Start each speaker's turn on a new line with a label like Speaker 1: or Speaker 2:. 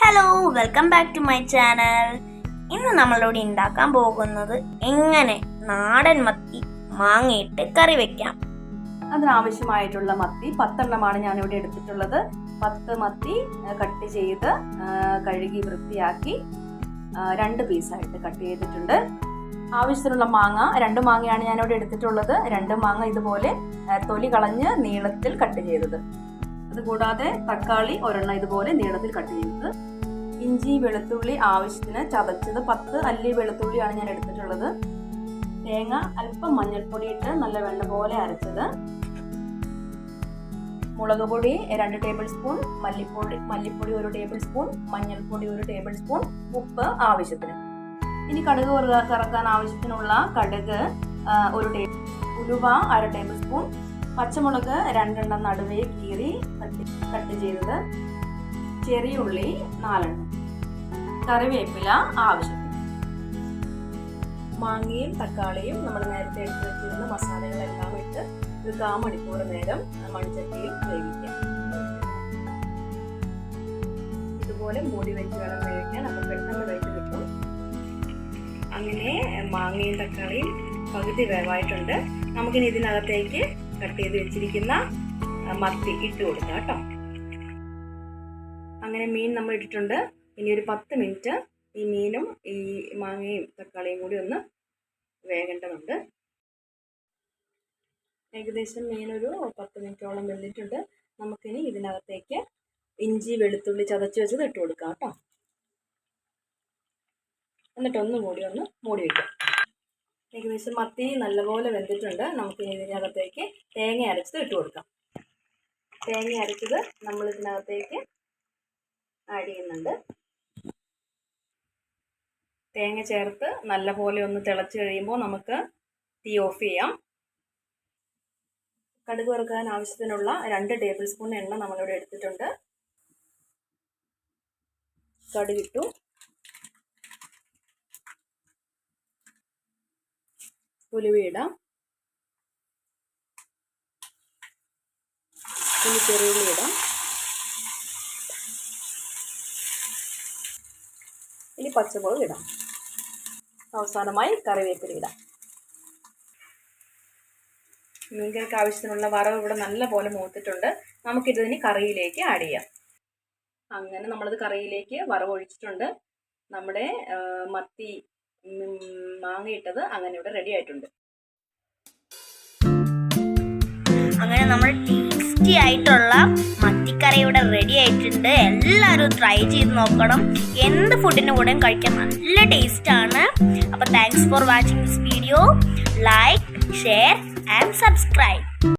Speaker 1: Hello, welcome back to my channel. ഇന്ന് നമ്മളിവിടെ ഉണ്ടാക്കാൻ പോകുന്നത് എങ്ങനെ നാടൻ മത്തി മാങ്ങയിട്ട് കറി വെക്കാം.
Speaker 2: അതിനാവശ്യമായിട്ടുള്ള മത്തി 10 എണ്ണമാണ് ഞാനിവിടെ എടുത്തിട്ടുള്ളത്. 10 മത്തി കട്ട് ചെയ്ത് കഴുകി വൃത്തിയാക്കി 2 പീസായിട്ട് കട്ട് ചെയ്തിട്ടുണ്ട്. ആവശ്യത്തിനുള്ള മാങ്ങ 2 മാങ്ങയാണ് ഞാനിവിടെ എടുത്തിട്ടുള്ളത്. 2 മാങ്ങ ഇതുപോലെ തൊലി കളഞ്ഞ് നീളത്തിൽ കട്ട് ചെയ്തത്. അതുകൂടാതെ തക്കാളി 1 ഇതുപോലെ നീളത്തിൽ കട്ട് ചെയ്തത്. ഇഞ്ചി വെളുത്തുള്ളി ആവശ്യത്തിന് ചതച്ചത് 10 അല്ലി വെളുത്തുള്ളിയാണ് ഞാൻ എടുത്തിട്ടുള്ളത്. തേങ്ങ അല്പം മഞ്ഞൾപ്പൊടി ഇട്ട് നല്ല വെണ്ണ പോലെ അരച്ചത്. മുളക് പൊടി 2 ടേബിൾ സ്പൂൺ, മല്ലിപ്പൊടി 1 ടേബിൾ സ്പൂൺ, മഞ്ഞൾപ്പൊടി 1 ടേബിൾ സ്പൂൺ, ഉപ്പ് ആവശ്യത്തിന്. ഇനി കടുക് കറക്കാൻ ആവശ്യത്തിനുള്ള കടുക് 1 ടേബിൾ, ഉലുവ 1/2 ടേബിൾ സ്പൂൺ, പച്ചമുളക് 2 നടുവേ കീറി കട്ട് ചെയ്തത്, ചെറിയ ഉള്ളി 4, കറിവേപ്പില ആവശ്യത്തിന്. മാങ്ങയും തക്കാളിയും നമ്മൾ നേരത്തെ എടുത്ത് വെച്ചിരുന്ന മസാലകളെല്ലാം ഇട്ട് ഒരു 1/4 മണിക്കൂർ നേരം മൺചട്ടിയിൽ വേവിക്കാം. ഇതുപോലെ മൂടി വെച്ച് വേണം വേവിക്കാൻ, അപ്പോൾ പെട്ടെന്ന് വെച്ച് കിട്ടും. അങ്ങനെ മാങ്ങയും തക്കാളിയും പകുതി വേവായിട്ടുണ്ട്. നമുക്കിനി ഇതിനകത്തേക്ക് കട്ട് ചെയ്ത് വെച്ചിരിക്കുന്ന മത്തി ഇട്ട് കൊടുക്കാം കേട്ടോ. അങ്ങനെ മീൻ നമ്മൾ ഇട്ടിട്ടുണ്ട്. ഇനി ഒരു 10 മിനിറ്റ് ഈ മീനും ഈ മാങ്ങയും തക്കാളിയും കൂടി ഒന്ന് വേകേണ്ടതുണ്ട്. ഏകദേശം മീനൊരു 10 മിനിറ്റോളം വെന്തിട്ടുണ്ട്. നമുക്കിനി ഇതിനകത്തേക്ക് ഇഞ്ചി വെളുത്തുള്ളി ചതച്ച് വെച്ചത് ഇട്ട് കൊടുക്കാം കേട്ടോ. എന്നിട്ട് ഒന്ന് മൂടി വയ്ക്കാം. ഏകദേശം മത്തി നല്ലപോലെ വെന്തിട്ടുണ്ട്. നമുക്കിനി ഇതിനകത്തേക്ക് തേങ്ങ അരച്ചത് ഇട്ട് കൊടുക്കാം. തേങ്ങ അരച്ചത് നമ്മൾ ഇതിനകത്തേക്ക് ആഡ് ചെയ്യുന്നുണ്ട്. തേങ്ങ ചേർത്ത് നല്ലപോലെ ഒന്ന് തിളച്ച് കഴിയുമ്പോൾ നമുക്ക് തീ ഓഫ് ചെയ്യാം. കടുക് വറുക്കാൻ ആവശ്യത്തിനുള്ള 2 ടേബിൾ സ്പൂൺ എണ്ണ നമ്മളിവിടെ എടുത്തിട്ടുണ്ട്. കടുകിട്ടു. ഉലുവയിടാം. ഇനി ചെറിയുള്ളി ഇടാം. ഇനി പച്ചമുളക് ഇടാം. അവസാനമായി കറിവേപ്പില ഇടാം. മീൻകറിക്ക് ആവശ്യത്തിനുള്ള വറവ് ഇവിടെ നല്ല പോലെ മൂത്തിട്ടുണ്ട്. നമുക്കിതിന് കറിയിലേക്ക് ആഡ് ചെയ്യാം. അങ്ങനെ നമ്മളത് കറിയിലേക്ക് വറവ് ഒഴിച്ചിട്ടുണ്ട്. നമ്മുടെ മത്തി മാങ്ങയിട്ടത് അങ്ങനെ ഇവിടെ റെഡി ആയിട്ടുണ്ട്.
Speaker 1: അങ്ങനെ നമ്മൾ ടേസ്റ്റി ആയിട്ടുള്ള മത്തിക്കറി ഇവിടെ റെഡി ആയിട്ടുണ്ട്. എല്ലാവരും ട്രൈ ചെയ്ത് നോക്കണം. എന്ത് ഫുഡിൻ്റെ കൂടെയും കഴിക്കാൻ നല്ല ടേസ്റ്റാണ്. അപ്പോൾ thanks for watching this video. Like, share and subscribe.